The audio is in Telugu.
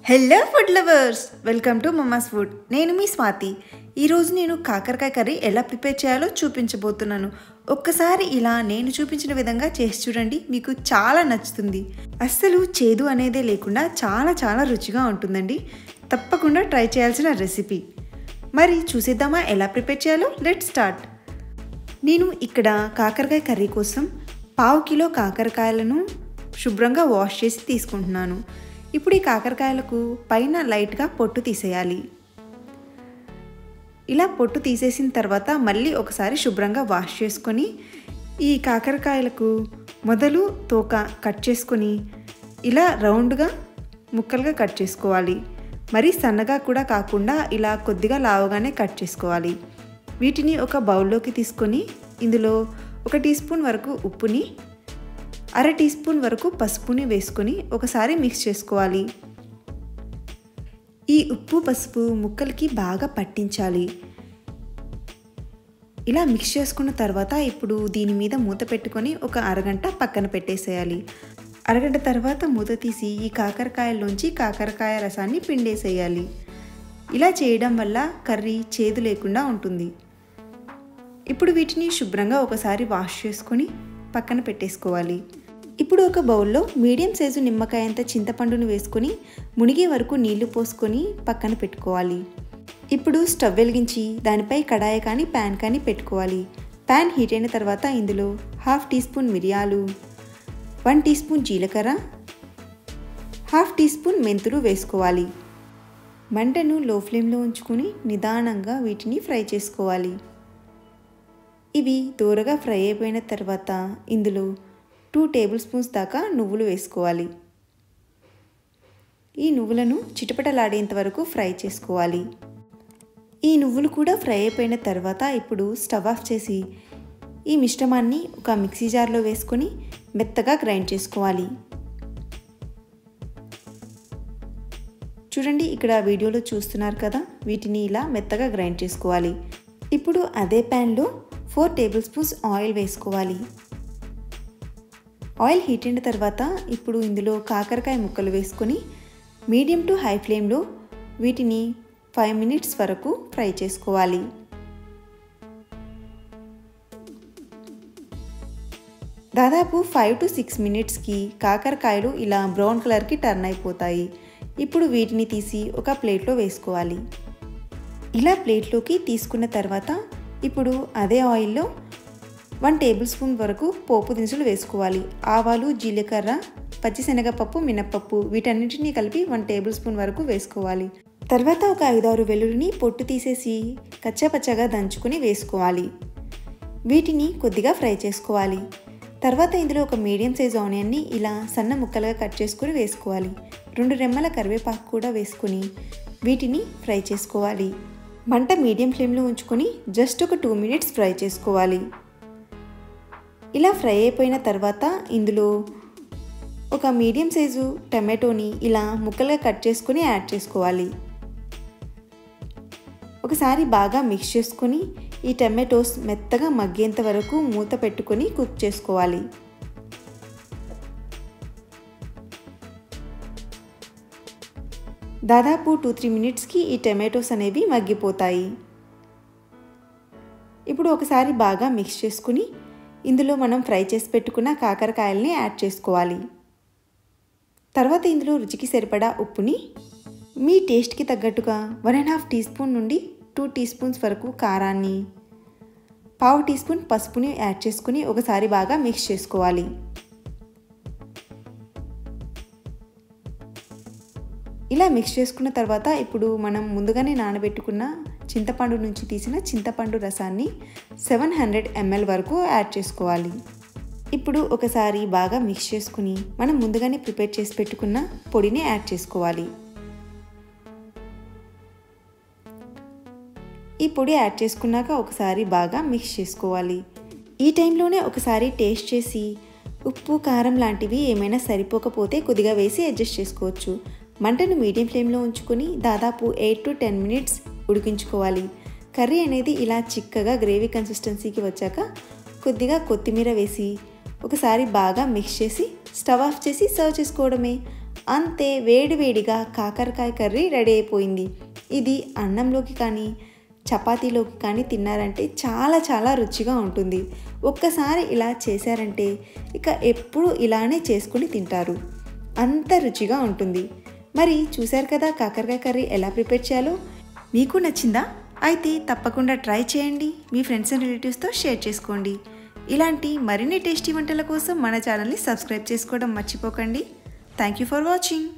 Hello food lovers, welcome to mama's food. నేను మీ స్వాతి. ఈరోజు నేను కాకరకాయ కర్రీ ఎలా ప్రిపేర్ చేయాలో చూపించబోతున్నాను. ఒక్కసారి ఇలా నేను చూపించిన విధంగా చేసి చూడండి, మీకు చాలా నచ్చుతుంది. అస్సలు చేదు అనేదే లేకుండా చాలా రుచిగా ఉంటుందండి. తప్పకుండా ట్రై చేయాల్సిన రెసిపీ. మరి చూసేద్దామా ఎలా ప్రిపేర్ చేయాలో? Let's start. నేను ఇక్కడ కాకరకాయ కర్రీ కోసం 1/2 కిలో కాకరకాయలను శుభ్రంగా వాష్ చేసి తీసుకుంటున్నాను. ఇప్పుడు ఈ కాకరకాయలకు పైన లైట్గా పొట్టు తీసేయాలి. ఇలా పొట్టు తీసేసిన తర్వాత మళ్ళీ ఒకసారి శుభ్రంగా వాష్ చేసుకొని ఈ కాకరకాయలకు మొదలు తోక కట్ చేసుకొని ఇలా రౌండ్గా ముక్కలుగా కట్ చేసుకోవాలి. మరీ సన్నగా కూడా కాకుండా ఇలా కొద్దిగా లావుగానే కట్ చేసుకోవాలి. వీటిని ఒక బౌల్లోకి తీసుకొని ఇందులో 1 టీ స్పూన్ వరకు ఉప్పుని, 1/2 టీ స్పూన్ వరకు పసుపుని వేసుకొని ఒకసారి మిక్స్ చేసుకోవాలి. ఈ ఉప్పు పసుపు ముక్కలకి బాగా పట్టించాలి. ఇలా మిక్స్ చేసుకున్న తర్వాత ఇప్పుడు దీని మీద మూత పెట్టుకొని ఒక అరగంట పక్కన పెట్టేసేయాలి. అరగంట తర్వాత మూత తీసి ఈ కాకరకాయల్లోంచి కాకరకాయ రసాన్ని పిండేసేయాలి. ఇలా చేయడం వల్ల కర్రీ చేదు లేకుండా ఉంటుంది. ఇప్పుడు వీటిని శుభ్రంగా ఒకసారి వాష్ చేసుకొని పక్కన పెట్టేసుకోవాలి. ఇప్పుడు ఒక బౌల్లో మీడియం సైజు నిమ్మకాయంత చింతపండును వేసుకొని మునిగే వరకు నీళ్లు పోసుకొని పక్కన పెట్టుకోవాలి. ఇప్పుడు స్టవ్ వెలిగించి దానిపై కడాయి కానీ ప్యాన్ కానీ పెట్టుకోవాలి. ప్యాన్ హీట్ అయిన తర్వాత ఇందులో 1/2 టీ స్పూన్ మిరియాలు, 1 టీ స్పూన్ జీలకర్ర, 1/2 టీ స్పూన్ మెంతులు వేసుకోవాలి. మంటను లో ఫ్లేమ్లో ఉంచుకొని నిదానంగా వీటిని ఫ్రై చేసుకోవాలి. ఇవి దూరగా ఫ్రై అయిపోయిన తర్వాత ఇందులో 2 టేబుల్ స్పూన్స్ దాకా నువ్వులు వేసుకోవాలి. ఈ నువ్వులను చిటపటలాడేంత వరకు ఫ్రై చేసుకోవాలి. ఈ నువ్వులు కూడా ఫ్రై అయిపోయిన తర్వాత ఇప్పుడు స్టవ్ ఆఫ్ చేసి ఈ మిశ్రమాన్ని ఒక మిక్సీ జార్లో వేసుకొని మెత్తగా గ్రైండ్ చేసుకోవాలి. చూడండి, ఇక్కడ వీడియోలో చూస్తున్నారు కదా, వీటిని ఇలా మెత్తగా గ్రైండ్ చేసుకోవాలి. ఇప్పుడు అదే ప్యాన్లో 4 టేబుల్ స్పూన్స్ ఆయిల్ వేసుకోవాలి. ఆయిల్ హీట్ అయిన తర్వాత ఇప్పుడు ఇందులో కాకరకాయ ముక్కలు వేసుకొని మీడియం టు హై ఫ్లేమ్లో వీటిని 5 మినిట్స్ వరకు ఫ్రై చేసుకోవాలి. దాదాపు 5 to 6 మినిట్స్కి కాకరకాయలు ఇలా బ్రౌన్ కలర్కి టర్న్ అయిపోతాయి. ఇప్పుడు వీటిని తీసి ఒక ప్లేట్లో వేసుకోవాలి. ఇలా ప్లేట్లోకి తీసుకున్న తర్వాత ఇప్పుడు అదే ఆయిల్లో 1 టేబుల్ స్పూన్ వరకు పోపు దినుసులు వేసుకోవాలి. ఆవాలు, జీలకర్ర, పచ్చిశనగపప్పు, మినప్పప్పు వీటన్నిటిని కలిపి 1 టేబుల్ స్పూన్ వరకు వేసుకోవాలి. తర్వాత ఒక 5-6 వెల్లుల్లిని పొట్టు తీసేసి కచ్చాపచ్చాగా దంచుకొని వేసుకోవాలి. వీటిని కొద్దిగా ఫ్రై చేసుకోవాలి. తర్వాత ఇందులో ఒక మీడియం సైజ్ ఆనియన్ని ఇలా సన్న ముక్కలుగా కట్ చేసుకొని వేసుకోవాలి. 2 రెమ్మల కరివేపాకు కూడా వేసుకొని వీటిని ఫ్రై చేసుకోవాలి. మంట మీడియం ఫ్లేమ్లో ఉంచుకొని జస్ట్ ఒక 2 మినిట్స్ ఫ్రై చేసుకోవాలి. ఇలా ఫ్రై అయిపోయిన తర్వాత ఇందులో ఒక మీడియం సైజు టమాటోని ఇలా ముక్కలుగా కట్ చేసుకొని యాడ్ చేసుకోవాలి. ఒకసారి బాగా మిక్స్ చేసుకొని ఈ టమాటోస్ మెత్తగా మగ్గేంత వరకు మూత పెట్టుకొని కుక్ చేసుకోవాలి. దాదాపు 2-3 మినిట్స్కి ఈ టమాటోస్ అనేవి మగ్గిపోతాయి. ఇప్పుడు ఒకసారి బాగా మిక్స్ చేసుకుని ఇందులో మనం ఫ్రై చేసి పెట్టుకున్న కాకరకాయల్ని యాడ్ చేసుకోవాలి. తర్వాత ఇందులో రుచికి సరిపడా ఉప్పుని, మీ టేస్ట్కి తగ్గట్టుగా 1.5 టీ స్పూన్ నుండి 2 టీ స్పూన్స్ వరకు కారాన్ని, 1/2 టీ స్పూన్ పసుపుని యాడ్ చేసుకుని ఒకసారి బాగా మిక్స్ చేసుకోవాలి. ఇలా మిక్స్ చేసుకున్న తర్వాత ఇప్పుడు మనం ముందుగానే నానబెట్టుకున్న చింతపండు నుంచి తీసిన చింతపండు రసాన్ని 700 ml వరకు యాడ్ చేసుకోవాలి. ఇప్పుడు ఒకసారి బాగా మిక్స్ చేసుకుని మనం ముందుగానే ప్రిపేర్ చేసి పెట్టుకున్న పొడిని యాడ్ చేసుకోవాలి. ఈ పొడి యాడ్ చేసుకున్నాక ఒకసారి బాగా మిక్స్ చేసుకోవాలి. ఈ టైంలోనే ఒకసారి టేస్ట్ చేసి ఉప్పు, కారం లాంటివి ఏమైనా సరిపోకపోతే కొద్దిగా వేసి అడ్జస్ట్ చేసుకోవచ్చు. మంటను మీడియం ఫ్లేమ్లో ఉంచుకొని దాదాపు 8 to 10 మినిట్స్ ఉడికించుకోవాలి. కర్రీ అనేది ఇలా చిక్కగా గ్రేవీ కన్సిస్టెన్సీకి వచ్చాక కొద్దిగా కొత్తిమీర వేసి ఒకసారి బాగా మిక్స్ చేసి స్టవ్ ఆఫ్ చేసి సర్వ్ చేసుకోవడమే. అంతే, వేడివేడిగా కాకరకాయ కర్రీ రెడీ అయిపోయింది. ఇది అన్నంలోకి కానీ చపాతీలోకి కానీ తిన్నారంటే చాలా చాలా రుచిగా ఉంటుంది. ఒక్కసారి ఇలా చేశారంటే ఇక ఎప్పుడు ఇలానే చేసుకుని తింటారు, అంత రుచిగా ఉంటుంది. మరి చూశారు కదా కాకరకాయ కర్రీ ఎలా ప్రిపేర్ చేయాలో. మీకు నచ్చిందా? అయితే తప్పకుండా ట్రై చేయండి. మీ ఫ్రెండ్స్ అండ్ రిలేటివ్స్తో షేర్ చేసుకోండి. ఇలాంటి మరిన్ని టేస్టీ వంటల కోసం మన ఛానల్ని సబ్స్క్రైబ్ చేసుకోవడం మర్చిపోకండి. Thank you for watching.